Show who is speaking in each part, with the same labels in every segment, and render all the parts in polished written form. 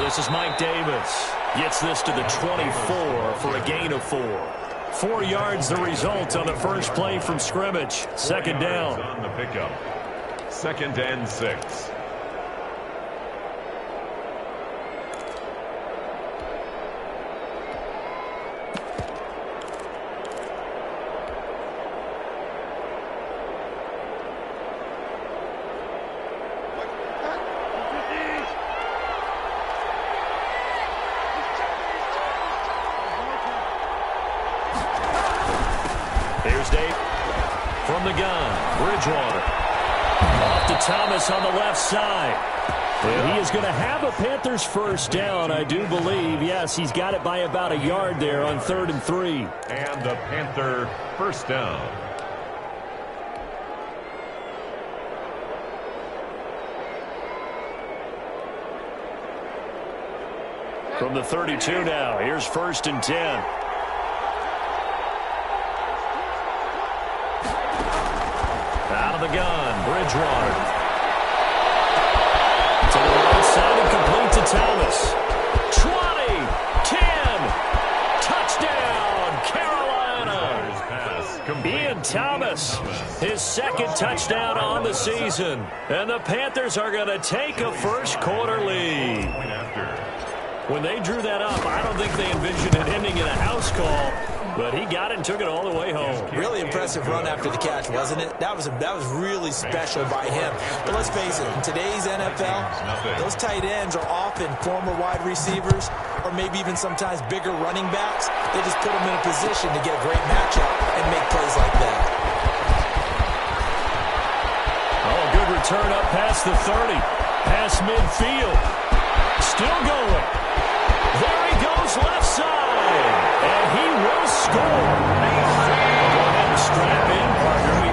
Speaker 1: This is Mike Davis. Gets this to the 24 for a gain of 4. 4 yards the result on the first play from scrimmage. Second down.
Speaker 2: On the pickup. 2nd and 6.
Speaker 1: Here's Dave from the gun. Bridgewater. Off to Thomas on the left side. And he is going to have a Panthers first down, I do believe. Yes, he's got it by about a yard there on 3rd and 3.
Speaker 2: And the Panther first down.
Speaker 1: From the 32 now, here's 1st and 10. Out of the gun, Bridgewater. To the right side and complete to Thomas. 20, 10, touchdown, Carolina. Ian Thomas, his 2nd touchdown on the season. And the Panthers are going to take a first quarter lead. When they drew that up, I don't think they envisioned it ending in a house call. But he got it and took it all the way home.
Speaker 3: Really impressive run after the catch, wasn't it? That was really special by him. But let's face it, in today's NFL, those tight ends are often former wide receivers or maybe even sometimes bigger running backs. They just put them in a position to get a great matchup and make plays like that.
Speaker 1: Oh, good return up past the 30. Past midfield. Still going. There he goes left side. And he will score. Go ahead and strap in, partner.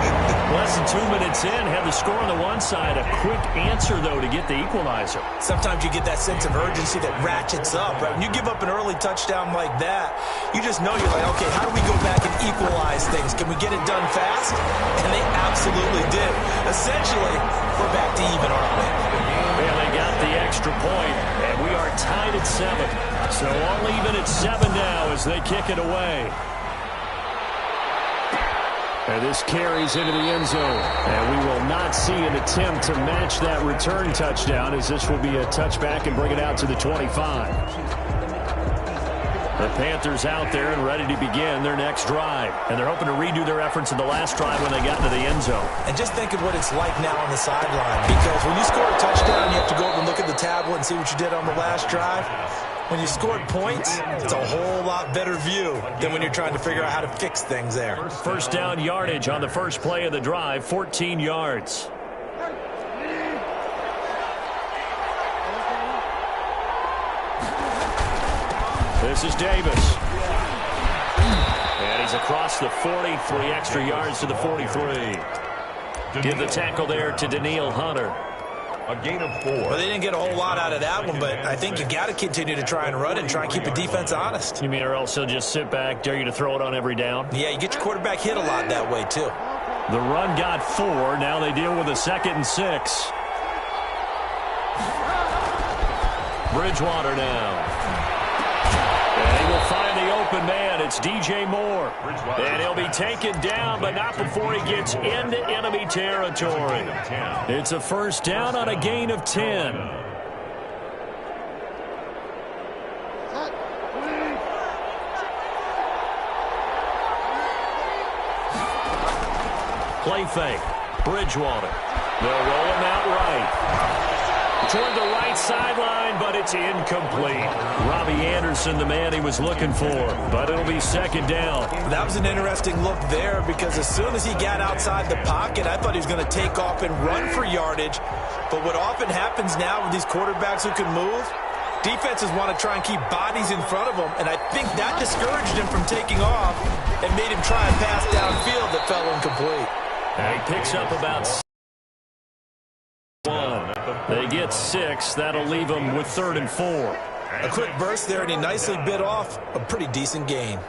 Speaker 1: Less than 2 minutes in, have the score on the one side. A quick answer, though, to get the equalizer.
Speaker 3: Sometimes you get that sense of urgency that ratchets up, right? When you give up an early touchdown like that, you just know you're like, okay, how do we go back and equalize things? Can we get it done fast? And they absolutely did. Essentially, we're back to even, aren't we?
Speaker 1: Well, they got the extra point, and we are tied at 7. So all even at 7 now as they kick it away. And this carries into the end zone. And we will not see an attempt to match that return touchdown, as this will be a touchback and bring it out to the 25. The Panthers out there and ready to begin their next drive. And they're hoping to redo their efforts in the last drive when they got into the end zone.
Speaker 3: And just think of what it's like now on the sideline. Because when you score a touchdown, you have to go over and look at the tablet and see what you did on the last drive. When you scored points, it's a whole lot better view than when you're trying to figure out how to fix things there.
Speaker 1: First down yardage on the first play of the drive, 14 yards. This is Davis. And he's across the 40, 3 extra yards to the 43. Give the tackle there to Daniil Hunter.
Speaker 2: A gain of 4.
Speaker 3: Well, they didn't get a whole lot out of that one, but I think you got to continue to try and run and try and keep the defense honest.
Speaker 1: You mean or else he'll just sit back, dare you to throw it on every down?
Speaker 3: Yeah, you get your quarterback hit a lot that way, too.
Speaker 1: The run got 4. Now they deal with a 2nd and 6. Bridgewater now. And he will find the open man. It's DJ Moore. And he'll be taken down, but not before he gets into enemy territory. It's a first down on a gain of 10. Play fake. Bridgewater. They'll roll him out right. Toward the right sideline, but it's incomplete. Robbie Anderson, the man he was looking for, but it'll be 2nd down.
Speaker 3: That was an interesting look there because as soon as he got outside the pocket, I thought he was going to take off and run for yardage. But what often happens now with these quarterbacks who can move, defenses want to try and keep bodies in front of them, and I think that discouraged him from taking off and made him try and pass downfield that fell incomplete.
Speaker 1: And he picks up about 1. They get 6. That'll leave them with 3rd and 4.
Speaker 3: A quick burst there, and he nicely bit off a pretty decent gain.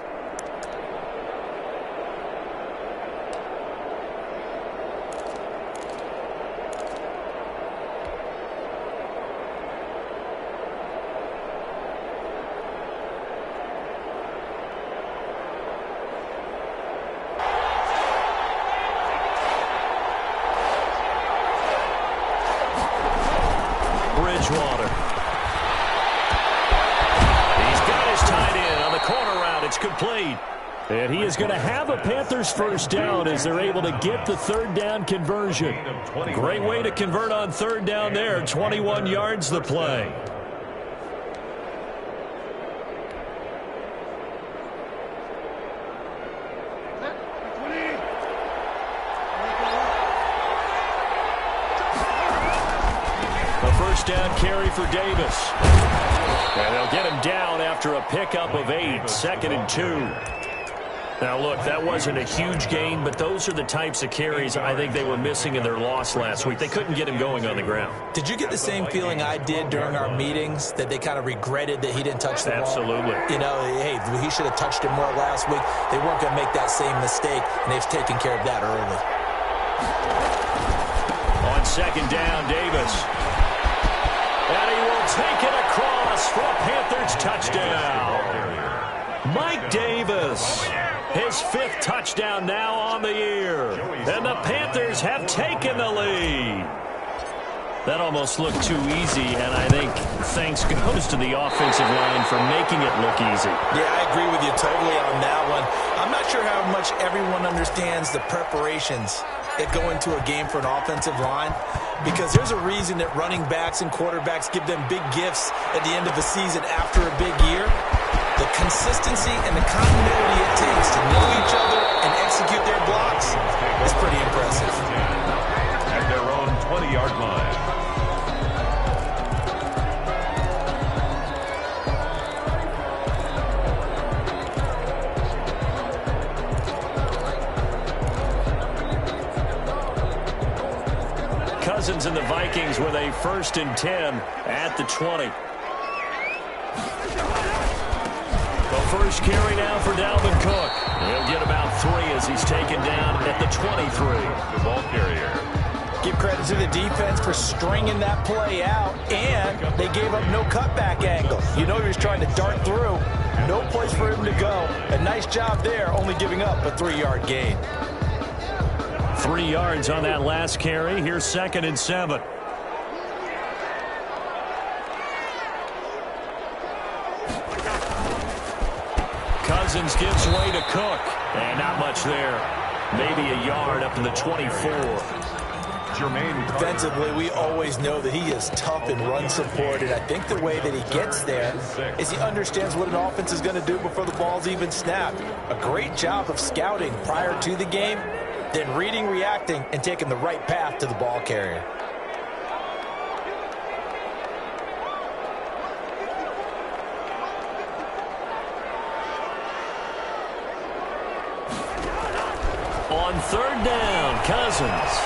Speaker 1: Bridgewater. He's got his tight end on the corner route. It's complete. And he is going to have a Panthers first down as they're able to get the third down conversion. Great way to convert on third down there. 21 yards the play. A first down carry for Davis. And they'll get him down after a pickup of 8, 2nd and 2. Now, look, that wasn't a huge gain, but those are the types of carries I think they were missing in their loss last week. They couldn't get him going on the ground.
Speaker 3: Did you get the same feeling I did during our meetings, that they kind of regretted that he didn't touch the ball?
Speaker 1: Absolutely.
Speaker 3: You know, hey, he should have touched it more last week. They weren't going to make that same mistake, and they've taken care of that early.
Speaker 1: On second down, Davis. And he will take it across for a Panthers touchdown. Mike Davis. His 5th touchdown now on the year. And the Panthers have taken the lead. That almost looked too easy, and I think thanks goes to the offensive line for making it look easy. Yeah,
Speaker 3: I agree with you totally on that one. I'm not sure how much everyone understands the preparations that go into a game for an offensive line, because there's a reason that running backs and quarterbacks give them big gifts at the end of the season after a big year. The consistency and the continuity it takes to know each other and execute their blocks is pretty impressive.
Speaker 2: At their own 20-yard line.
Speaker 1: Cousins and the Vikings with a 1st and 10 at the 20. The first carry now for Dalvin Cook. He'll get about 3 as he's taken down at the 23.
Speaker 2: The ball carrier.
Speaker 3: Give credit to the defense for stringing that play out, and they gave up no cutback angle. You know he was trying to dart through. No place for him to go. A nice job there, only giving up a 3-yard gain.
Speaker 1: 3 yards on that last carry. Here's 2nd and 7. Cousins gives way to Cook. And not much there. Maybe a yard up to the 24.
Speaker 3: Defensively, we always know that he is tough and run support, and I think the way that he gets there is he understands what an offense is going to do before the ball's even snapped. A great job of scouting prior to the game, then reading, reacting, and taking the right path to the ball carrier. On third down, Cousins.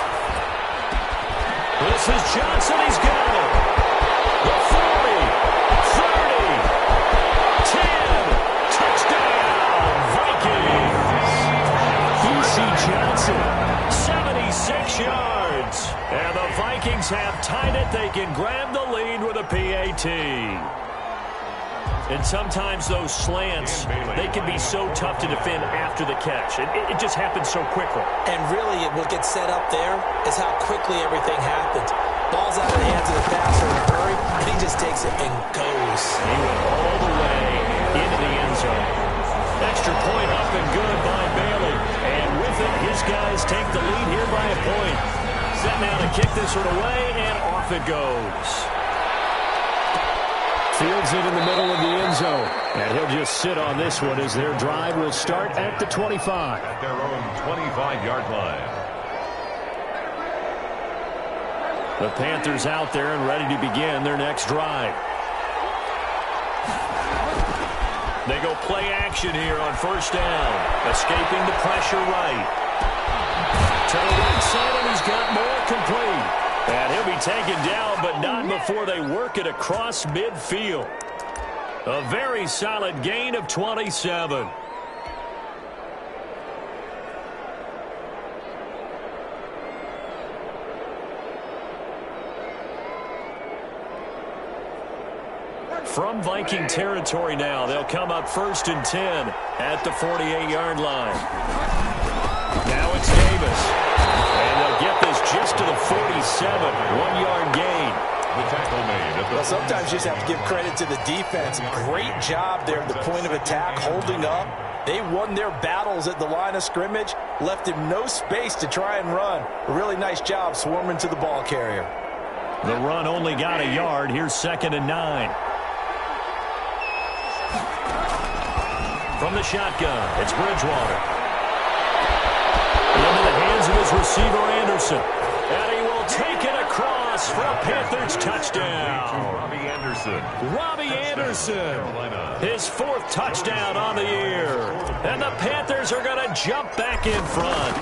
Speaker 3: This is Johnson. He's got it. The 40, 30, 10. Touchdown, Vikings. E.C. Johnson, 76 yards. And the Vikings have tied it. They can grab the lead with a PAT. And sometimes those slants, they can be so tough to defend after the catch. It just happens so quickly. And really, what gets set up there is how quickly everything happens. Ball's out of the hands of the passer in a hurry. He just takes it and goes.
Speaker 1: He went all the way into the end zone. Extra point up and good by Bailey. And with it, his guys take the lead here by a point. Set now to kick this one away, and off it goes. Fields it in the middle of the end zone. And he'll just sit on this one as their drive will start at the 25.
Speaker 2: At their own 25-yard line.
Speaker 1: The Panthers out there and ready to begin their next drive. They go play action here on first down. Escaping the pressure right. To the right side, and he's got more complete. And he'll be taken down, but not before they work it across midfield. A very solid gain of 27. From Viking territory now, they'll come up 1st and 10 at the 48-yard line. Now it's Davis. And they'll get this just to the 47. 1-yard gain.
Speaker 3: The
Speaker 2: tackle made at the
Speaker 3: Well, sometimes you just have to give credit to the defense. Great job there at the point of attack, holding up. They won their battles at the line of scrimmage, left him no space to try and run. A really nice job swarming to the ball carrier.
Speaker 1: The run only got a yard. Here's 2nd and 9. From the shotgun, it's Bridgewater. Into the hands of his receiver, Anderson. And he will take it across for a Panthers touchdown.
Speaker 2: Robbie Anderson.
Speaker 1: Robbie Anderson. His 4th touchdown on the year. And the Panthers are going to jump back in front.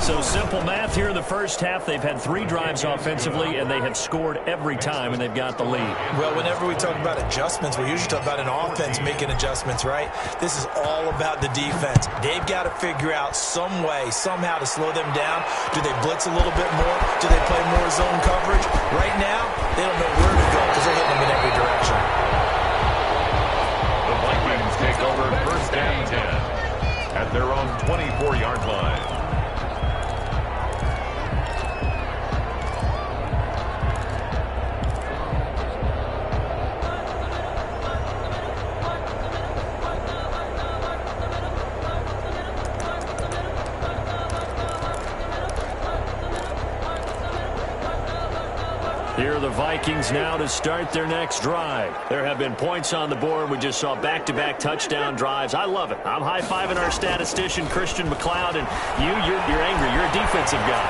Speaker 1: So simple math here in the first half. They've had 3 drives offensively, and they have scored every time, and they've got the lead.
Speaker 3: Well, whenever we talk about adjustments, we usually talk about an offense making adjustments, right? This is all about the defense. They've got to figure out some way, somehow to slow them down. Do they blitz a little bit more? Do they play more zone coverage? Right now, they don't know where to go because they're hitting them in every direction.
Speaker 2: The Vikings take over 1st and 10 at their own 24-yard line.
Speaker 1: Here are the Vikings now to start their next drive. There have been points on the board. We just saw back-to-back touchdown drives. I love it. I'm high-fiving our statistician, Christian McLeod, and you're angry. You're a defensive guy.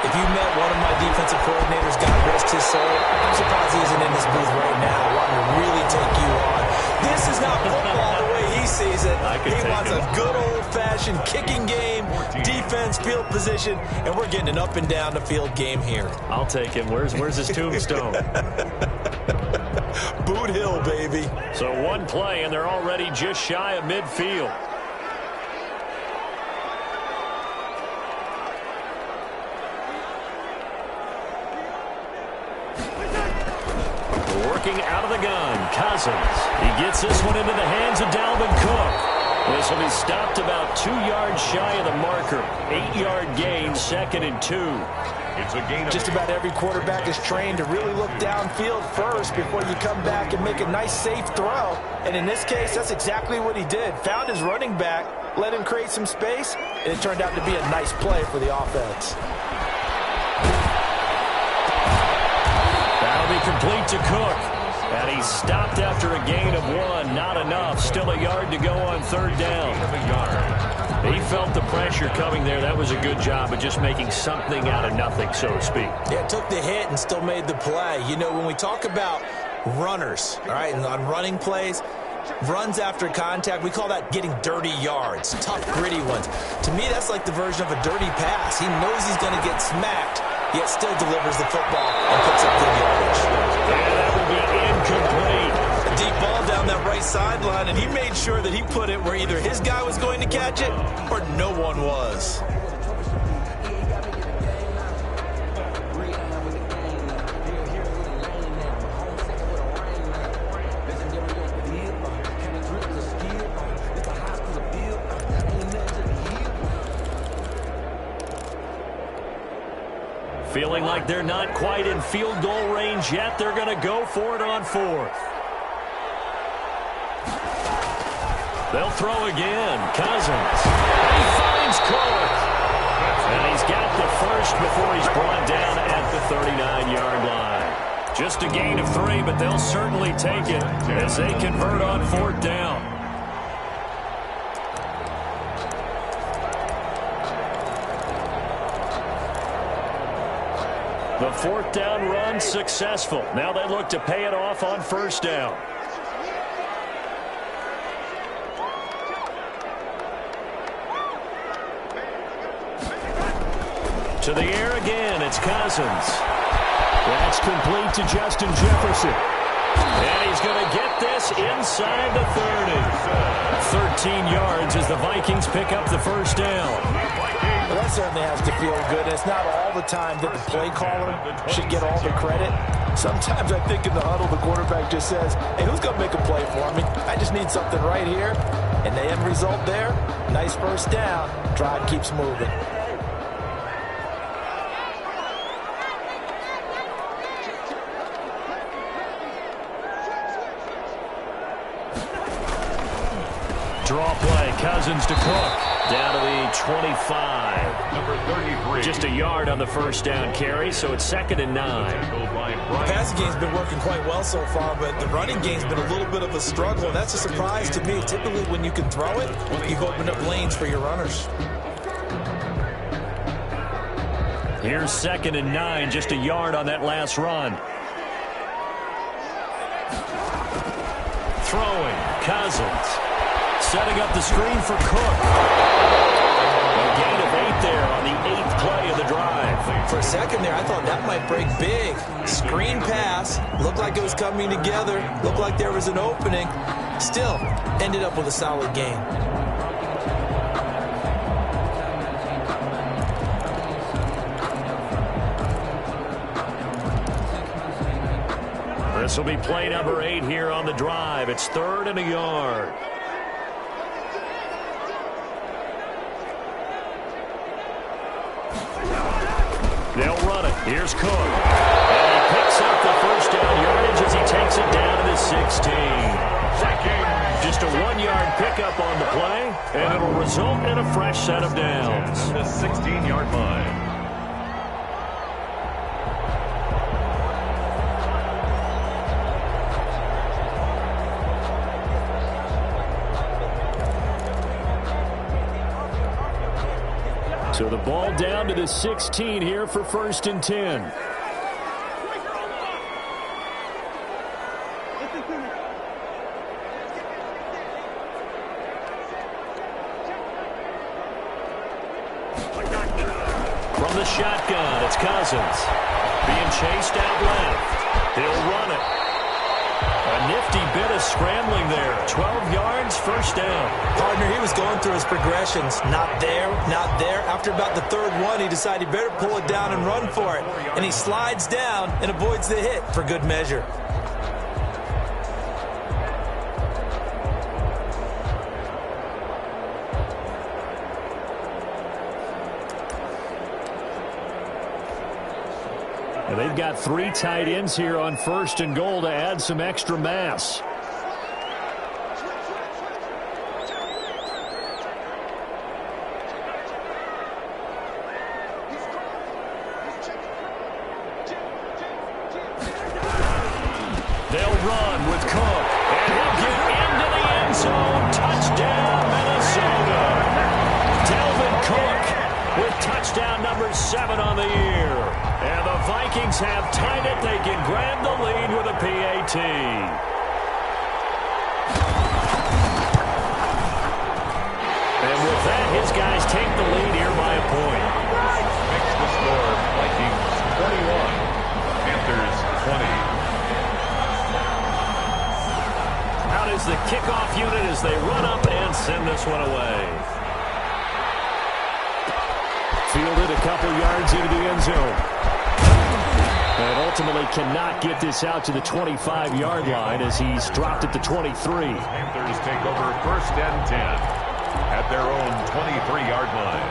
Speaker 3: If you met one of my defensive coordinators, God rest his soul, I'm surprised he isn't in this booth right now wanting to really take you on. This is not football the way he sees it. He wants a good old-fashioned kicking game, defense, field position, and we're getting an up-and-down-the-field game here.
Speaker 1: I'll take him. Where's his tombstone?
Speaker 3: Boot Hill, baby.
Speaker 1: So 1 play, and they're already just shy of midfield. Working out of the gun, Cousins. He gets this one into the hands of Dalvin Cook. This will be stopped about 2 yards shy of the marker. 8-yard gain, 2nd and 2.
Speaker 2: It's a gain of
Speaker 3: Just about every quarterback is trained to really look downfield first before you come back and make a nice, safe throw. And in this case, that's exactly what he did. Found his running back, let him create some space, and it turned out to be a nice play for the offense.
Speaker 1: That'll be complete to Cook. And he's stopped after a gain of 1. Not enough. Still a yard to go on 3rd down. He felt the pressure coming there. That was a good job of just making something out of nothing, so to speak.
Speaker 3: Yeah, took the hit and still made the play. You know, when we talk about runners, all right, and on running plays, runs after contact, we call that getting dirty yards, tough, gritty ones. To me, that's like the version of a dirty pass. He knows he's going to get smacked, yet still delivers the football and picks up good yardage.
Speaker 1: And that will be incomplete.
Speaker 3: A deep ball down that right sideline, and he made sure that he put it where either his guy was going to catch it or no one was.
Speaker 1: Feeling like they're not quite in field goal range yet. They're going to go for it on 4th. They'll throw again. Cousins. He finds Cook. And he's got the first before he's brought down at the 39-yard line. Just a gain of 3, but they'll certainly take it as they convert on 4th down. The 4th down run successful. Now they look to pay it off on 1st down. To the air again, it's Cousins. That's complete to Justin Jefferson. And he's going to get this inside the 30. 13 yards as the Vikings pick up the 1st down.
Speaker 3: Well, that certainly has to feel good. And it's not all the time that the play caller should get all the credit. Sometimes I think in the huddle, the quarterback just says, hey, who's going to make a play for me? I just need something right here. And the end result there, nice 1st down. Drive keeps moving.
Speaker 1: Cousins to Cook. Down to the 25.
Speaker 2: Number 33.
Speaker 1: Just a yard on the first down carry, so it's 2nd and 9.
Speaker 3: The passing game's been working quite well so far, but the running game's been a little bit of a struggle, and that's a surprise to me. Typically, when you can throw it, you've opened up lanes for your runners.
Speaker 1: Here's 2nd and 9, just a yard on that last run. Throwing, Cousins. Setting up the screen for Cook. A gain of 8 there on the 8th play of the drive.
Speaker 3: For a second there, I thought that might break big. Screen pass. Looked like it was coming together. Looked like there was an opening. Still, ended up with a solid gain.
Speaker 1: This will be play number 8 here on the drive. It's 3rd and a yard. They'll run it. Here's Cook. And he picks up the first down yardage as he takes it down to the 16. Just a 1-yard pickup on the play, and it'll result in a fresh set of downs.
Speaker 2: The 16-yard line.
Speaker 1: So the ball down to the 16 here for 1st and 10. From the shotgun, it's Cousins. Being chased out left. They'll run it. A nifty bit of scrambling there. 12 yards, first down.
Speaker 3: Partner, he was going through his progressions. Not there, not there. After about the 3rd one, he decided he better pull it down and run for it. And he slides down and avoids the hit for good measure.
Speaker 1: And they've got 3 tight ends here on 1st and goal to add some extra mass. They'll run with Cook, and he'll get into the end zone. Touchdown, Minnesota. Delvin Cook with touchdown number 7 on the year. And the Vikings have tied it. They can grab the lead with a PAT. And with that, his guys take the lead here by a point.
Speaker 2: Makes the score Vikings 21, Panthers 20.
Speaker 1: Out is the kickoff unit as they run up and send this one away. Fielded a couple yards into the end zone. And ultimately cannot get this out to the 25-yard line as he's dropped at the 23.
Speaker 2: Panthers take over 1st and 10 at their own 23-yard line.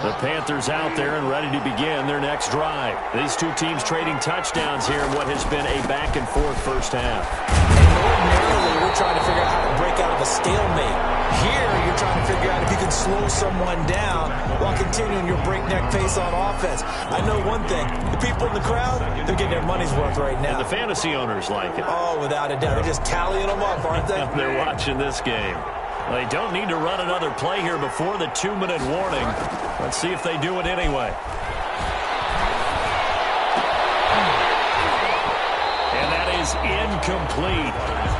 Speaker 1: The Panthers out there and ready to begin their next drive. These two teams trading touchdowns here in what has been a back-and-forth first half.
Speaker 3: Ordinarily, we're trying to figure out how to break out of a stalemate. Here, you're trying to figure out if you can slow someone down while continuing your breakneck pace on offense. I know one thing. The people in the crowd, they're getting their money's worth right now.
Speaker 1: And the fantasy owners like it.
Speaker 3: Oh, without a doubt. They're just tallying them up, aren't they?
Speaker 1: They're watching this game. Well, they don't need to run another play here before the 2-minute warning. Let's see if they do it anyway. And that is incomplete.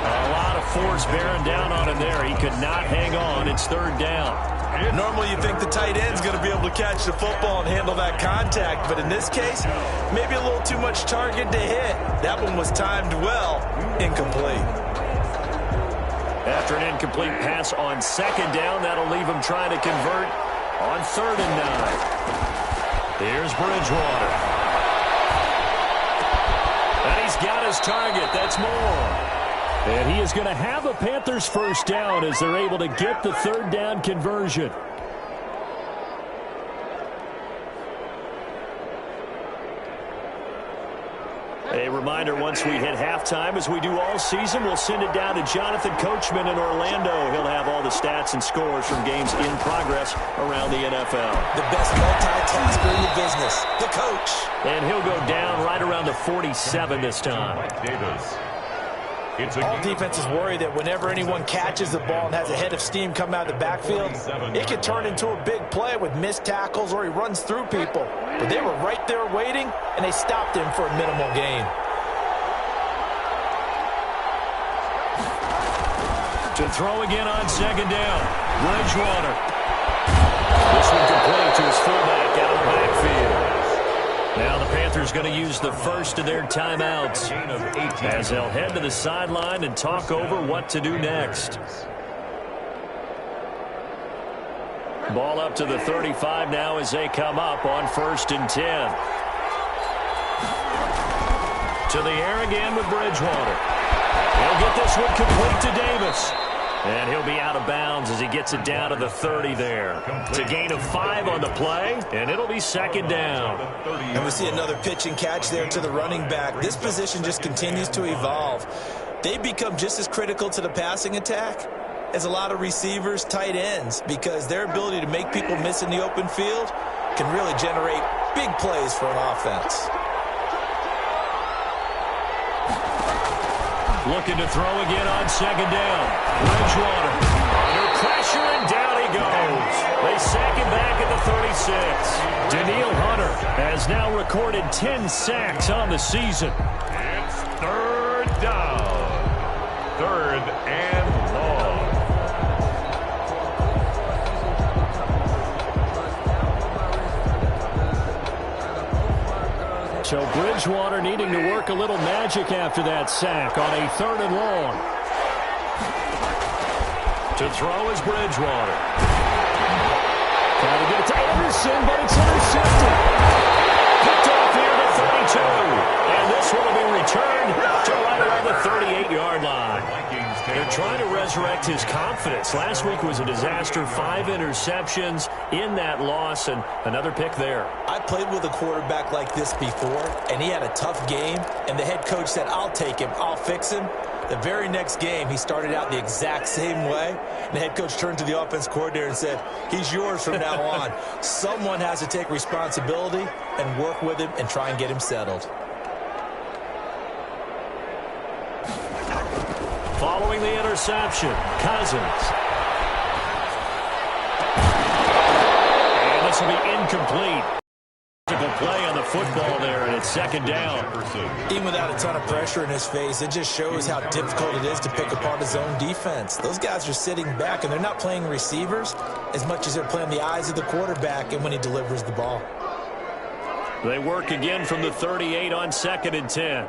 Speaker 1: A lot of force bearing down on him there. He could not hang on. It's 3rd down.
Speaker 3: Normally you think the tight end's going to be able to catch the football and handle that contact, but in this case, maybe a little too much target to hit. That one was timed well. Incomplete.
Speaker 1: After an incomplete pass on 2nd down, that'll leave him trying to convert on 3rd and 9. Here's Bridgewater. And he's got his target. That's more. And he is going to have a Panthers first down as they're able to get the 3rd down conversion. A reminder, once we hit halftime, as we do all season, we'll send it down to Jonathan Coachman in Orlando. He'll have all the stats and scores from games in progress around the NFL.
Speaker 3: The best multitasker in the business, the coach.
Speaker 1: And he'll go down right around the 47 this time.
Speaker 2: Davis.
Speaker 3: All defenses worry that whenever anyone catches the ball and has a head of steam come out of the backfield, it can turn into a big play with missed tackles or he runs through people. But they were right there waiting, and they stopped him for a minimal gain.
Speaker 1: To throw again on second down, Bridgewater. This one complete to his fullback out of the backfield. Now the Panthers going to use the first of their timeouts as they'll head to the sideline and talk over what to do next. Ball up to the 35 now as they come up on 1st and 10. To the air again with Bridgewater. He'll get this one complete to Davis. And he'll be out of bounds as he gets it down to the 30 there. It's a gain of 5 on the play, and it'll be second down.
Speaker 3: And we see another pitch and catch there to the running back. This position just continues to evolve. They become just as critical to the passing attack as a lot of receivers, tight ends, because their ability to make people miss in the open field can really generate big plays for an offense.
Speaker 1: Looking to throw again on second down. Bridgewater under pressure, and down he goes. They sack him back at the 36. Danielle Hunter has now recorded 10 sacks on the season.
Speaker 2: It's third down. Third and long.
Speaker 1: So Bridgewater needing to work a little magic after that sack on a 3rd and long. To throw is Bridgewater. Trying to get it to Anderson, but it's intercepted. Picked off here to 32. And this one will be returned to right around the 38-yard line. They're trying to resurrect his confidence. Last week was a disaster. 5 interceptions in that loss, and another pick there.
Speaker 3: I played with a quarterback like this before, and he had a tough game, and the head coach said, I'll take him, I'll fix him. The very next game, he started out the exact same way, and the head coach turned to the offense coordinator and said, he's yours from now on. Someone has to take responsibility and work with him and try and get him settled.
Speaker 1: Following the interception, Cousins. And this will be incomplete. Play on the football there, and it's second down.
Speaker 3: Even without a ton of pressure in his face, it just shows how difficult it is to pick apart his own defense. Those guys are sitting back, and they're not playing receivers as much as they're playing the eyes of the quarterback and when he delivers the ball.
Speaker 1: They work again from the 38 on 2nd and 10.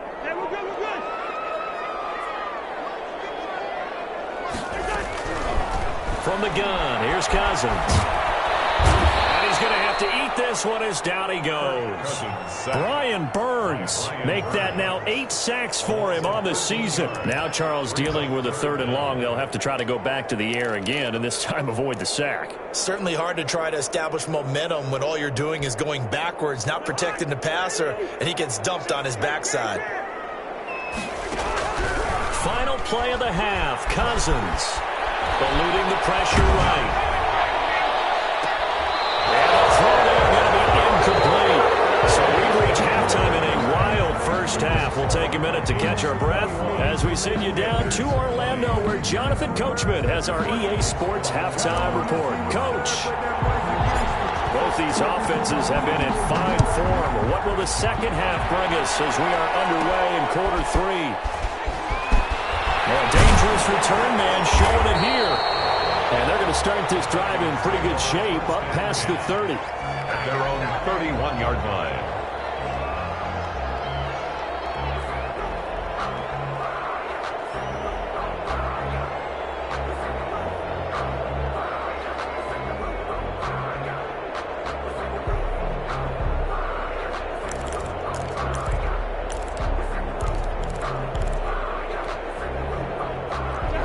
Speaker 1: From the gun, here's Cousins. And he's going to have to eat this one as down he goes. Brian Burns make that now 8 sacks for him on the season. Now Charles dealing with a 3rd and long. They'll have to try to go back to the air again and this time avoid the sack.
Speaker 3: Certainly hard to try to establish momentum when all you're doing is going backwards, not protecting the passer, and he gets dumped on his backside.
Speaker 1: Final play of the half, Cousins. Eluding the pressure right. And the throw there going to be incomplete. So we reach halftime in a wild first half. We'll take a minute to catch our breath as we send you down to Orlando, where Jonathan Coachman has our EA Sports halftime report. Coach, both these offenses have been in fine form. What will the second half bring us as we are underway in quarter 3? A dangerous return man showing it here. And they're going to start this drive in pretty good shape up past the 30.
Speaker 2: At their own 31-yard line.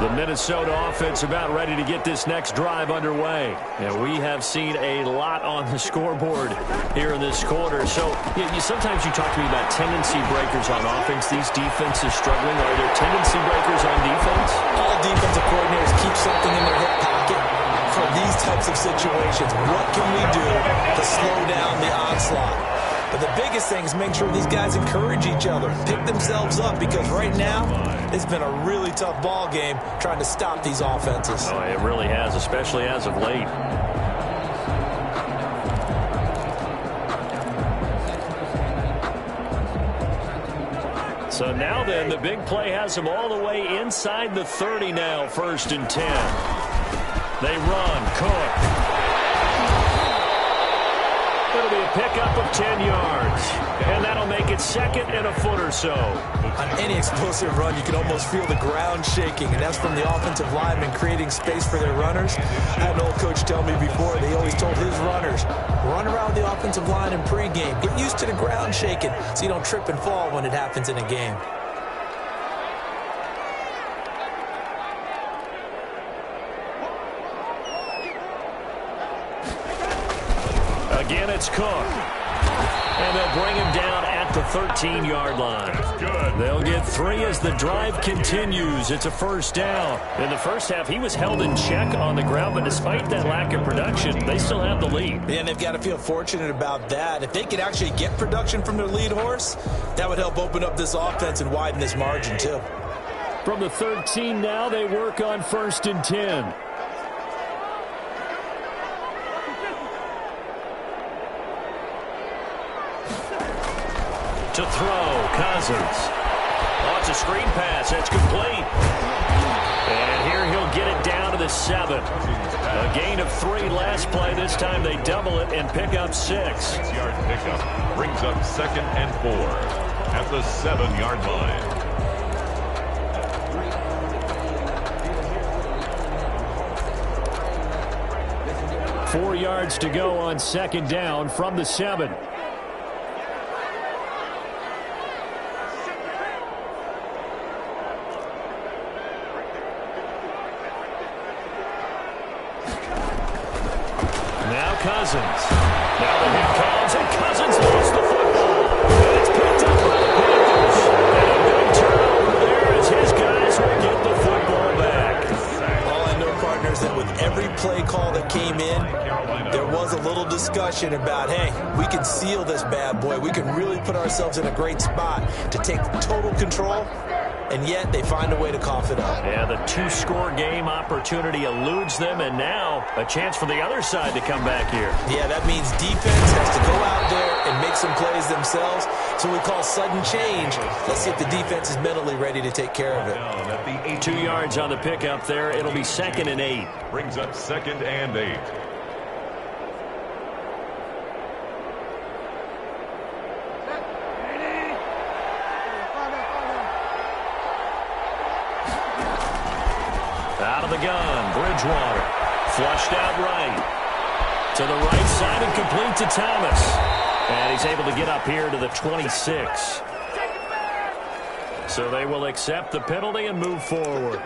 Speaker 1: The Minnesota offense about ready to get this next drive underway. And we have seen a lot on the scoreboard here in this quarter. So sometimes you talk to me about tendency breakers on offense. These defenses struggling. Are there tendency breakers on defense?
Speaker 3: All defensive coordinators keep something in their hip pocket for these types of situations. What can we do to slow down the onslaught? But the biggest thing is make sure these guys encourage each other, pick themselves up, because right now it's been a really tough ball game trying to stop these offenses.
Speaker 1: Oh, it really has, especially as of late. So now then, the big play has them all the way inside the 30 now, 1st and 10. They run, Cook. It'll be a pickup of 10 yards, and that'll make it 2nd and a foot or so.
Speaker 3: On any explosive run, you can almost feel the ground shaking, and that's from the offensive linemen creating space for their runners. I had an old coach tell me before, they always told his runners, run around the offensive line in pregame. Get used to the ground shaking so you don't trip and fall when it happens in a game.
Speaker 1: Again, it's Cook. And they'll bring him down at the 13-yard line. They'll get 3 as the drive continues. It's a 1st down. In the first half, he was held in check on the ground, but despite that lack of production, they still have the lead.
Speaker 3: And they've got to feel fortunate about that. If they could actually get production from their lead horse, that would help open up this offense and widen this margin, too.
Speaker 1: From the 13 now, they work on 1st and 10. To throw, Cousins. Oh, it's a screen pass. It's complete. And here he'll get it down to the 7. A gain of 3 last play. This time they double it and pick up 6.
Speaker 2: 6-yard pickup brings up 2nd and 4 at the 7-yard line.
Speaker 1: 4 yards to go on 2nd down from the 7. Cousins. Now the hit comes, and Cousins lost the football. And it's picked up by the Panthers. And a big turnover there as his guys will get the football back.
Speaker 3: All I know, partners, that with every play call that came in, there was a little discussion about, hey, we can seal this bad boy. We can really put ourselves in a great spot to take total control. And yet they find a way to cough it up.
Speaker 1: Yeah, the 2-score game opportunity eludes them, and now a chance for the other side to come back here.
Speaker 3: Yeah, that means defense has to go out there and make some plays themselves. So we call sudden change. Let's see if the defense is mentally ready to take care of it.
Speaker 1: 2 yards on the pickup there. It'll be 2nd and 8.
Speaker 2: Brings up 2nd and 8.
Speaker 1: Out of the gun, Bridgewater. Flushed out right. To the right side and complete to Thomas. And he's able to get up here to the 26. So they will accept the penalty and move forward.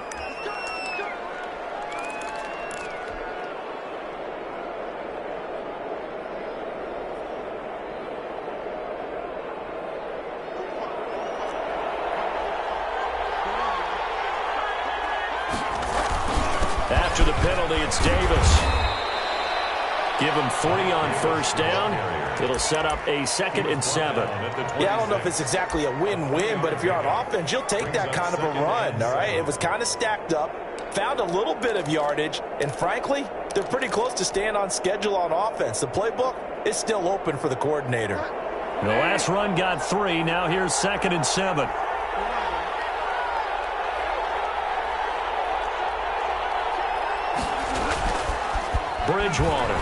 Speaker 1: After the penalty, it's Davis. Give him 3 on 1st down. It'll set up a 2nd and 7.
Speaker 3: Yeah, I don't know if it's exactly a win-win, but if you're on offense, you'll take that kind of a run, all right? It was kind of stacked up, found a little bit of yardage, and frankly, they're pretty close to staying on schedule on offense. The playbook is still open for the coordinator.
Speaker 1: The last run got 3. Now here's 2nd and 7. Bridgewater.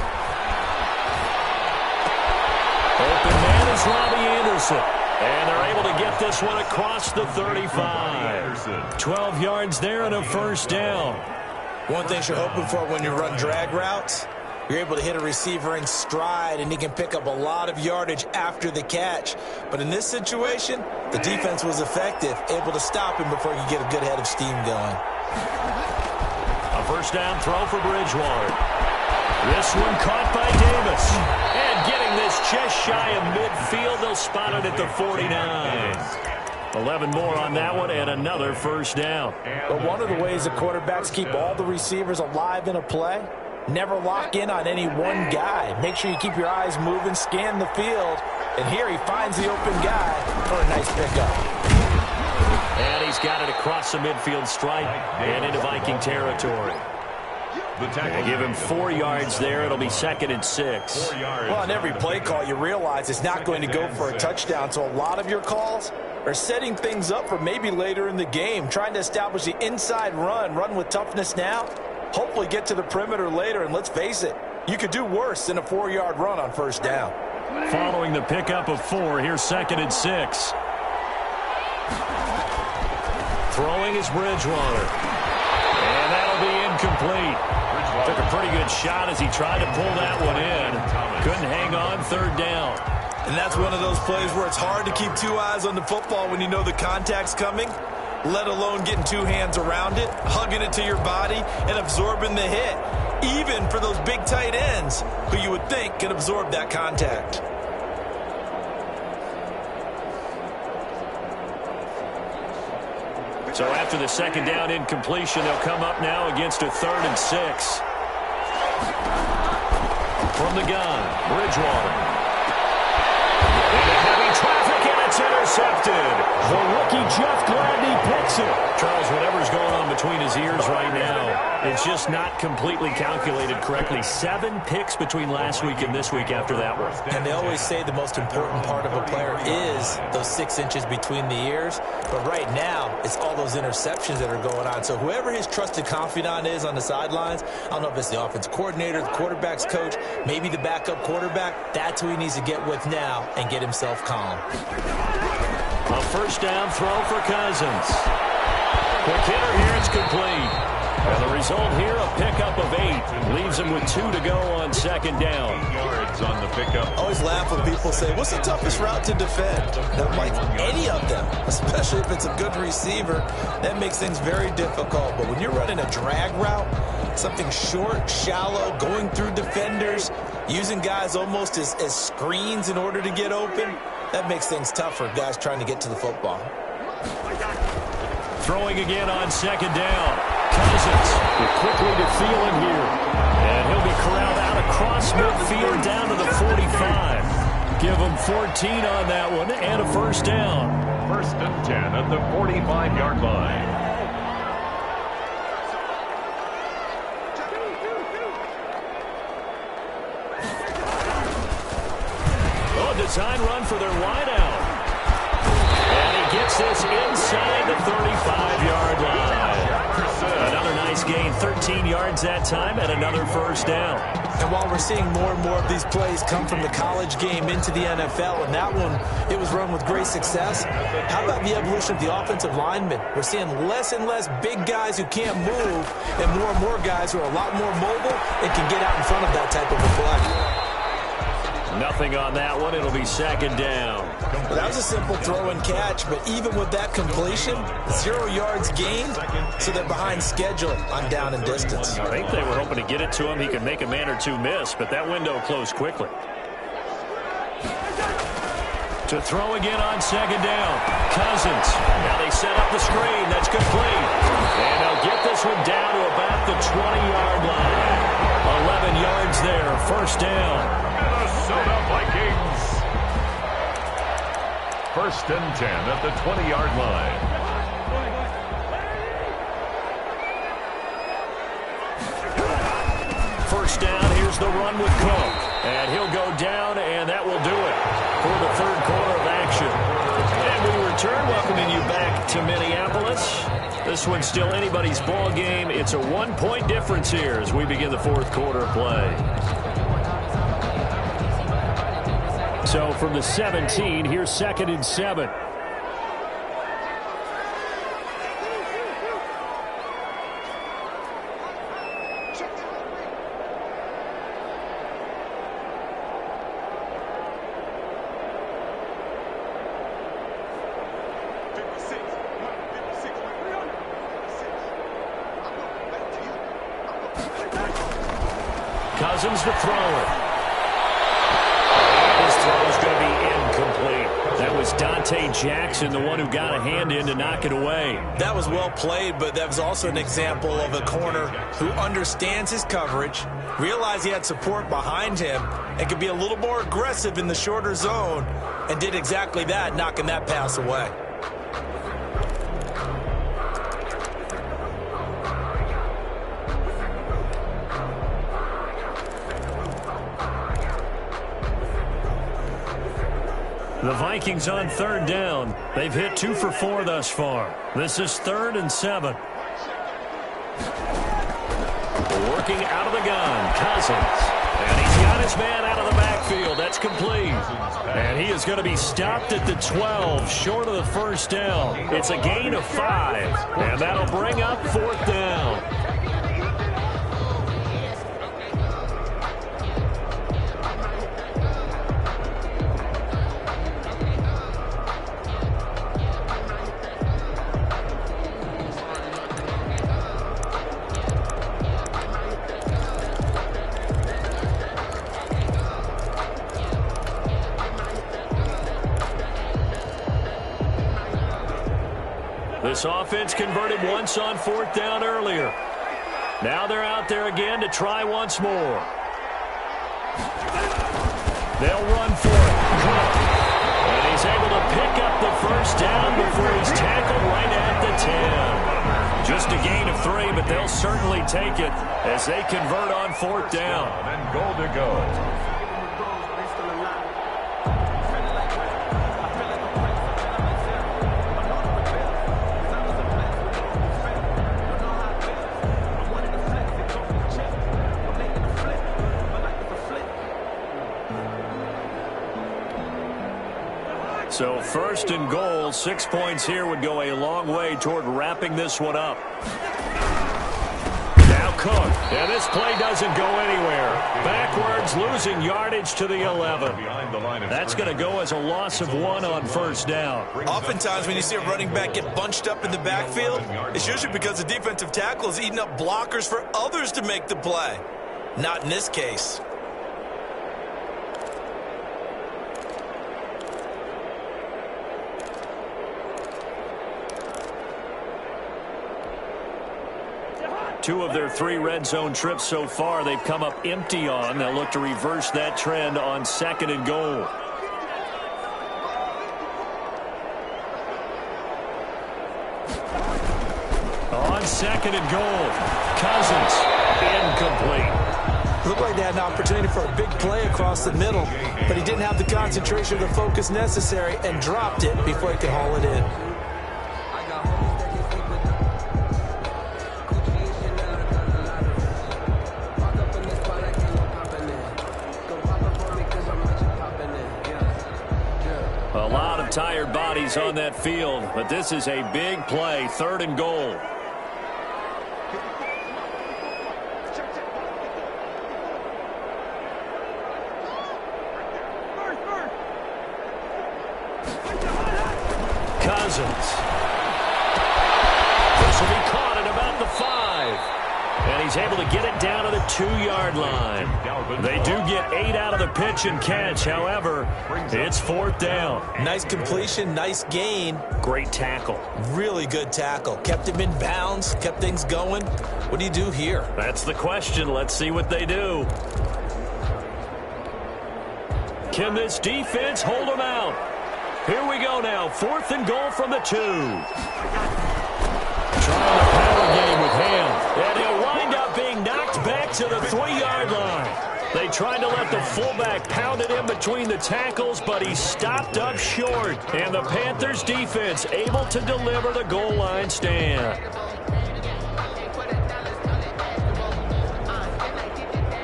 Speaker 1: Open man is Robbie Anderson. And they're able to get this one across the 35. 12 yards there and a 1st down.
Speaker 3: One thing you're hoping for when you run drag routes, you're able to hit a receiver in stride, and he can pick up a lot of yardage after the catch. But in this situation, the defense was effective, able to stop him before he could get a good head of steam going.
Speaker 1: first down throw for Bridgewater. This one caught by Davis. And getting this just shy of midfield, they'll spot it at the 49. 11 more on that one and another first down.
Speaker 3: But one of the ways the quarterbacks keep all the receivers alive in a play, never lock in on any one guy. Make sure you keep your eyes moving, scan the field. And here he finds the open guy for a nice pickup.
Speaker 1: And he's got it across the midfield stripe and into Viking territory. They give him 4 yards there. It'll be 2nd and 6.
Speaker 3: Well, on every play call, you realize it's not going to go for a touchdown. So a lot of your calls are setting things up for maybe later in the game, trying to establish the inside run with toughness now, hopefully get to the perimeter later. And let's face it, you could do worse than a 4-yard run on first down.
Speaker 1: Following the pickup of 4, here's 2nd and 6. Throwing is Bridgewater. And that'll be incomplete. Took a pretty good shot as he tried to pull that one in. Couldn't hang on, 3rd down.
Speaker 3: And that's one of those plays where it's hard to keep 2 eyes on the football when you know the contact's coming, let alone getting 2 hands around it, hugging it to your body, and absorbing the hit, even for those big tight ends who you would think can absorb that contact.
Speaker 1: So after the 2nd down incompletion, they'll come up now against a 3rd and 6. From the gun, Bridgewater. Into heavy traffic, and it's intercepted. The rookie Jeff Gladney picks it. Charles, whatever's going on between his ears right now, it's just not completely calculated correctly. 7 picks between last week and this week after that one.
Speaker 3: And they always say the most important part of a player is those 6 inches between the ears. But right now, it's all those interceptions that are going on. So whoever his trusted confidant is on the sidelines, I don't know if it's the offense coordinator, the quarterback's coach, maybe the backup quarterback, that's who he needs to get with now and get himself calm.
Speaker 1: A first down throw for Cousins. Quick hitter here, it's complete. And the result here, a pickup of 8. Leaves him with 2 to go on 2nd down.
Speaker 2: Yards on the pickup.
Speaker 3: I always laugh when people say, what's the toughest route to defend? I'm like, any of them, especially if it's a good receiver. That makes things very difficult. But when you're running a drag route, something short, shallow, going through defenders, using guys almost as screens in order to get open, that makes things tough for guys trying to get to the football.
Speaker 1: Throwing again on 2nd down. Cousins quickly to Thielen here. And he'll be corralled out across midfield down to the 45. Give him 14 on that one and a first down.
Speaker 2: 1st and 10 at the 45-yard line.
Speaker 1: Design run for their wideout. And he gets this inside the 35-yard line. Another nice gain, 13 yards that time, and another first down.
Speaker 3: And while we're seeing more and more of these plays come from the college game into the NFL, and that one, it was run with great success, how about the evolution of the offensive linemen? We're seeing less and less big guys who can't move, and more guys who are a lot more mobile and can get out in front of that type of a play.
Speaker 1: Nothing on that one. It'll be 2nd down.
Speaker 3: Well, that was a simple throw and catch, but even with that completion, 0 yards gained, so they're behind schedule on down and distance.
Speaker 1: I think they were hoping to get it to him. He could make a man or 2 miss, but that window closed quickly. To throw again on 2nd down. Cousins. Now they set up the screen. That's complete. And they'll get this one down to about the 20-yard line. 11 yards there. First down.
Speaker 2: Minnesota Vikings. 1st and 10 at the 20-yard line.
Speaker 1: First down, here's the run with Cook. And he'll go down, and that will do it for the 3rd quarter of action. And we return, welcoming you back to Minneapolis. This one's still anybody's ball game. It's a 1-point difference here as we begin the 4th quarter of play. So from the 17, here's 2nd and 7. Cousins to throw it. His throw is going to be incomplete. That was Dante Jackson, the one who got a hand in to knock it away.
Speaker 3: That was well played, but that was also an example of a corner who understands his coverage, realized he had support behind him, and could be a little more aggressive in the shorter zone, and did exactly that, knocking that pass away.
Speaker 1: The Vikings on third down. They've hit 2 for 4 thus far. This is 3rd and 7. Working out of the gun, Cousins. And he's got his man out of the backfield. That's complete. And he is going to be stopped at the 12, short of the first down. It's a gain of 5. And that'll bring up 4th down. This offense converted once on 4th down earlier. Now they're out there again to try once more. They'll run for it. And he's able to pick up the first down before he's tackled right at the 10. Just a gain of 3, but they'll certainly take it as they convert on 4th down.
Speaker 2: And goal to go.
Speaker 1: So 1st and goal, 6 points here would go a long way toward wrapping this one up. Now Cook, and this play doesn't go anywhere. Backwards, losing yardage to the 11. That's going to go as a loss of 1 on 1st down.
Speaker 3: Oftentimes when you see a running back get bunched up in the backfield, it's usually because the defensive tackle is eating up blockers for others to make the play. Not in this case.
Speaker 1: Two of their 3 red zone trips so far, they've come up empty on. They'll look to reverse that trend on 2nd and goal. On 2nd and goal, Cousins, incomplete.
Speaker 3: Looked like they had an opportunity for a big play across the middle, but he didn't have the concentration or the focus necessary and dropped it before he could haul it in.
Speaker 1: A lot of tired bodies on that field, but this is a big play, 3rd and goal. Cousins. This will be caught at about the 5. And he's able to get it down to the 2-yard line. They do get 8 out of the pitch and catch. However, it's 4th down.
Speaker 3: Nice completion, nice gain.
Speaker 1: Great tackle.
Speaker 3: Really good tackle. Kept him in bounds, kept things going. What do you do here?
Speaker 1: That's the question. Let's see what they do. Can this defense hold them out? Here we go now. 4th and goal from the 2. Trying the power game with him. And he'll wind up being knocked back to the 3-yard line. They tried to let the fullback pound it in between the tackles, but he stopped up short. And the Panthers defense able to deliver the goal line stand.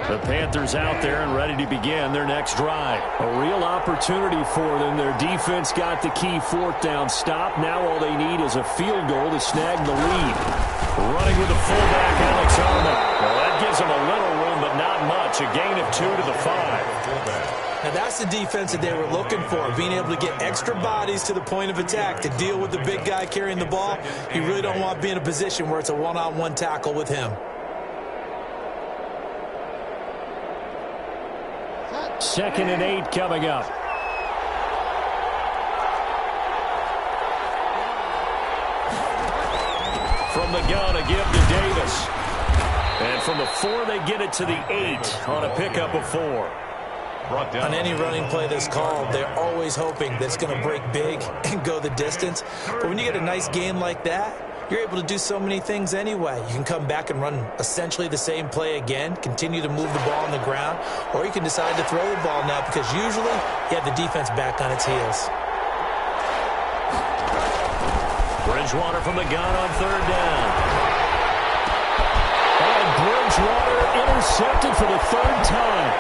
Speaker 1: The Panthers out there and ready to begin their next drive. A real opportunity for them. Their defense got the key 4th down stop. Now all they need is a field goal to snag the lead. Running with the fullback, Alex Armand. Well, that gives them a little room, but not much. A gain of 2 to the 5.
Speaker 3: Now that's the defense that they were looking for, being able to get extra bodies to the point of attack to deal with the big guy carrying the ball. You really don't want to be in a position where it's a one-on-one tackle with him.
Speaker 1: 2nd and 8 coming up. From the gun, a give to Davis. And from the 4, they get it to the 8 on a pickup of 4.
Speaker 3: On any running play that's called, they're always hoping that it's going to break big and go the distance. But when you get a nice gain like that, you're able to do so many things anyway. You can come back and run essentially the same play again, continue to move the ball on the ground, or you can decide to throw the ball now because usually you have the defense back on its heels.
Speaker 1: Bridgewater from the gun on 3rd down. And Bridgewater intercepted for the 3rd time.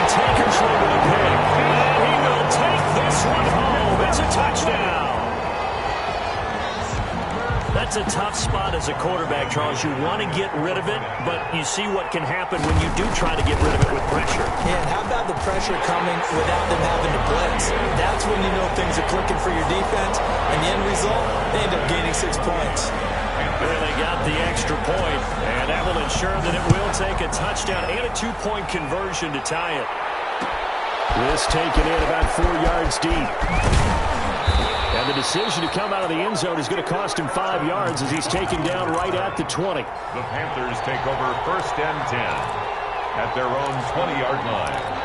Speaker 1: Tankersley with a pick. And he will take this one home. It's a touchdown. That's a tough spot as a quarterback, Charles. You want to get rid of it, but you see what can happen when you do try to get rid of it with pressure.
Speaker 3: Yeah, and how about the pressure coming without them having to blitz? That's when you know things are clicking for your defense, and the end result, they end up gaining 6 points.
Speaker 1: Well, they got the extra point, and that will ensure that it will take a touchdown and a 2-point conversion to tie it. This taken in about 4 yards deep. And the decision to come out of the end zone is going to cost him 5 yards as he's taken down right at the 20.
Speaker 2: The Panthers take over 1st and 10 at their own 20-yard line.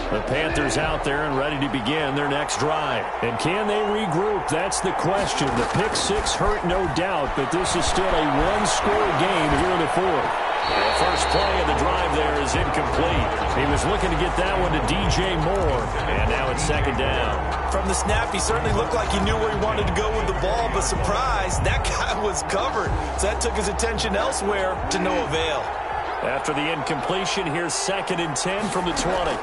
Speaker 1: The Panthers out there and ready to begin their next drive. And can they regroup? That's the question. The pick 6 hurt, no doubt, but this is still a one-score game here in the 4th. The first play of the drive there is incomplete. He was looking to get that one to DJ Moore, and now it's 2nd down.
Speaker 3: From the snap, he certainly looked like he knew where he wanted to go with the ball, but surprise, that guy was covered. So that took his attention elsewhere to no avail.
Speaker 1: After the incompletion, here's 2nd and 10 from the 20.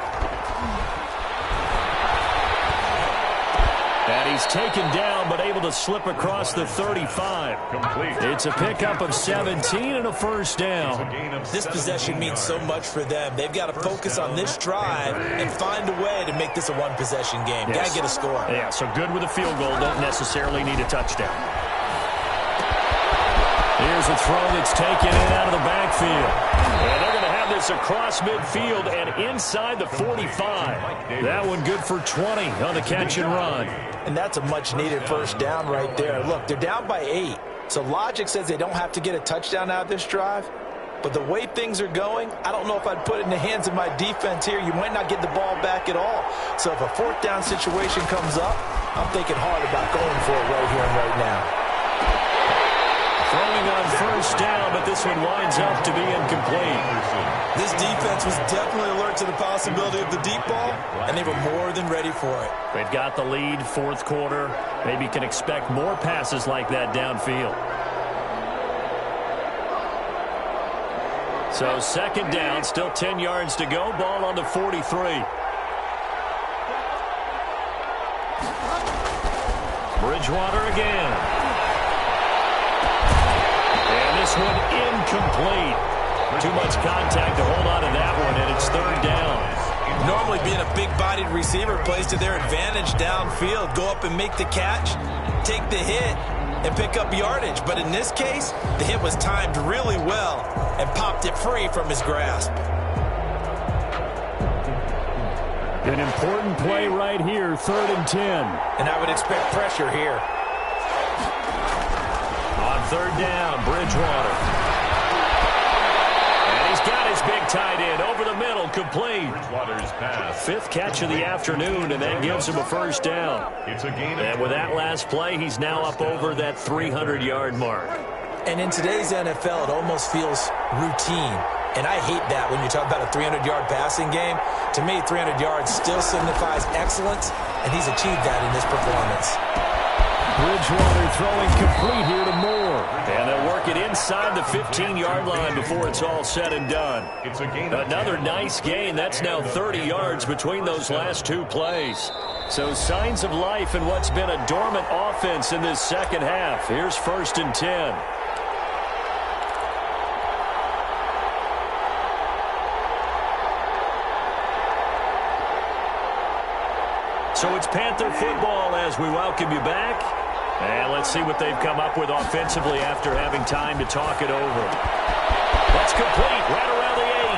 Speaker 1: And he's taken down, but able to slip across the 35.
Speaker 2: Complete.
Speaker 1: It's a pickup of 17 and a 1st down.
Speaker 3: This possession means so much for them. They've got to focus on this drive and find a way to make this a one-possession game.
Speaker 1: Yes.
Speaker 3: Got to get a score.
Speaker 1: Yeah, so good with a field goal. Don't necessarily need a touchdown. Here's a throw that's taken in out of the backfield. And they're going to have this across midfield and inside the 45. That one good for 20 on the catch and run.
Speaker 3: And that's a much-needed 1st down right there. Look, they're down by 8. So logic says they don't have to get a touchdown out of this drive. But the way things are going, I don't know if I'd put it in the hands of my defense here. You might not get the ball back at all. So if a 4th down situation comes up, I'm thinking hard about going for it right here and right now.
Speaker 1: Throwing on 1st down, but this one winds up to be incomplete.
Speaker 3: This defense was definitely alert to the possibility of the deep ball, and they were more than ready for it.
Speaker 1: They've got the lead, 4th quarter. Maybe can expect more passes like that downfield. So 2nd down, still 10 yards to go. Ball on the 43. Bridgewater again. This one incomplete. Too much contact to hold on to that one, and it's 3rd down.
Speaker 3: Normally being a big-bodied receiver plays to their advantage downfield. Go up and make the catch, take the hit, and pick up yardage. But in this case, the hit was timed really well and popped it free from his grasp.
Speaker 1: An important play right here, 3rd and 10.
Speaker 3: And I would expect pressure here.
Speaker 1: On 3rd down, Bridgewater. And he's got his big tight end over the middle, complete.
Speaker 2: Bridgewater's pass.
Speaker 1: 5th catch of the afternoon, and that gives him a 1st down.
Speaker 2: It's a gain.
Speaker 1: And with that last play, he's now up over that 300-yard mark.
Speaker 3: And in today's NFL, it almost feels routine. And I hate that when you talk about a 300-yard passing game. To me, 300 yards still signifies excellence, and he's achieved that in this performance.
Speaker 1: Bridgewater throwing complete here to Moore. And they'll work it inside the 15-yard line before it's all said and done.
Speaker 2: It's a gain.
Speaker 1: Another nice gain. That's now 30 yards between those last 2 plays. So signs of life in what's been a dormant offense in this 2nd half. Here's 1st and 10. So it's Panther football as we welcome you back. And let's see what they've come up with offensively after having time to talk it over. That's complete right around the 8.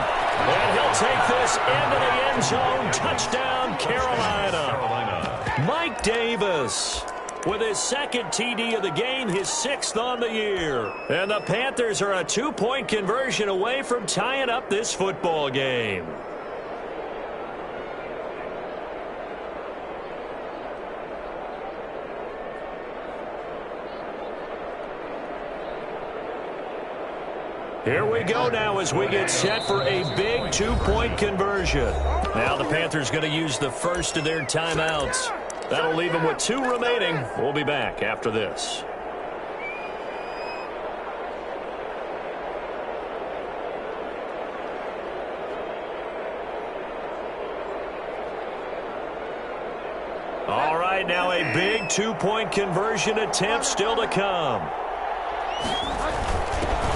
Speaker 1: And he'll take this into the end zone. Touchdown, Carolina. Mike Davis with his second TD of the game, his 6th on the year. And the Panthers are a 2-point conversion away from tying up this football game. Here we go now as we get set for a big 2-point conversion. Now the Panthers going to use the first of their timeouts. That'll leave them with 2 remaining. We'll be back after this. All right, now a big 2-point conversion attempt still to come.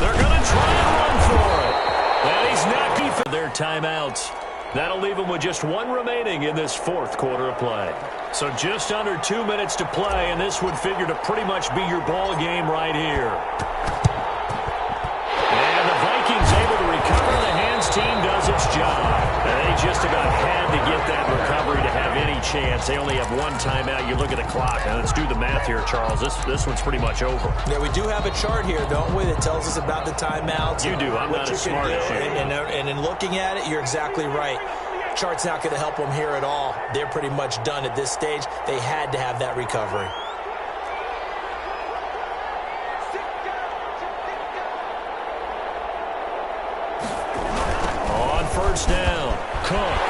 Speaker 1: They're going to try and run for it. And he's not defending their timeouts. That'll leave him with just 1 remaining in this 4th quarter of play. So just under 2 minutes to play, and this would figure to pretty much be your ball game right here. And the Vikings able to recover. The hands team does its job. And they just about had to get that recovery to have any chance. They only have 1 timeout. You look at the clock. Now let's do the math here, Charles. This one's pretty much over.
Speaker 3: Yeah, we do have a chart here, don't we, that tells us about the timeouts.
Speaker 1: You do. I'm not as smart as you.
Speaker 3: And in looking at it, you're exactly right. Chart's not going to help them here at all. They're pretty much done at this stage. They had to have that recovery.
Speaker 1: On first down, Cook.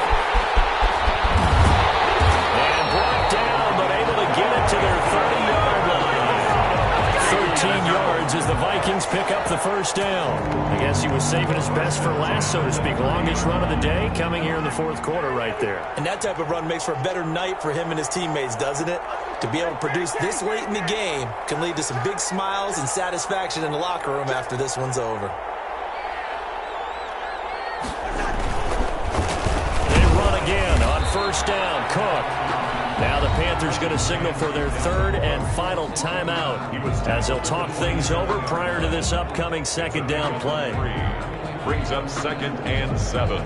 Speaker 1: And brought down, but able to get it to their 30-yard line. 13 yards as the Vikings pick up the first down. I guess he was saving his best for last, so to speak. Longest run of the day coming here in the 4th quarter right there.
Speaker 3: And that type of run makes for a better night for him and his teammates, doesn't it? To be able to produce this late in the game can lead to some big smiles and satisfaction in the locker room after this one's over.
Speaker 1: They run again on first down. Cook. Now the Panthers going to signal for their 3rd and final timeout as they'll talk things over prior to this upcoming 2nd down play.
Speaker 2: Brings up 2nd and 7.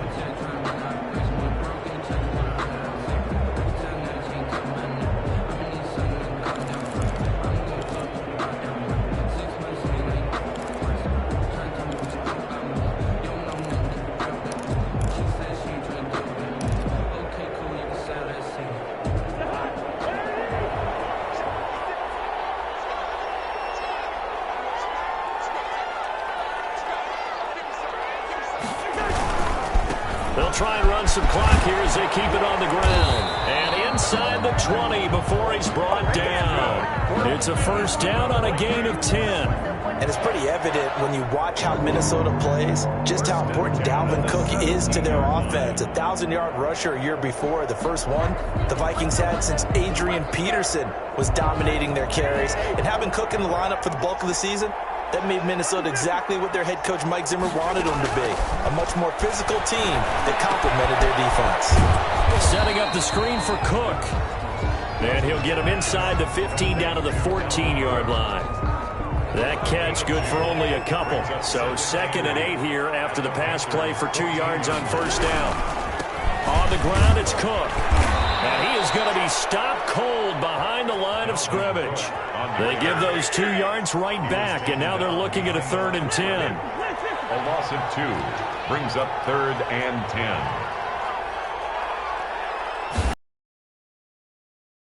Speaker 1: They'll try and run some clock here as they keep it on the ground. And inside the 20 before he's brought down. It's a first down on a gain of 10.
Speaker 3: And it's pretty evident when you watch how Minnesota plays, just how important Dalvin Cook is to their offense. 1,000-yard rusher a year before, the first one the Vikings had since Adrian Peterson was dominating their carries. And having Cook in the lineup for the bulk of the season, that made Minnesota exactly what their head coach Mike Zimmer wanted them to be. A much more physical team that complemented their defense.
Speaker 1: Setting up the screen for Cook. And he'll get him inside the 15 down to the 14-yard line. That catch good for only a couple. So 2nd and 8 here after the pass play for 2 yards on first down. On the ground, it's Cook. And he is going to be stopped cold behind the line of scrimmage. They give those 2 yards right back, and now they're looking at a 3rd and 10.
Speaker 2: A loss of 2 brings up 3rd and 10.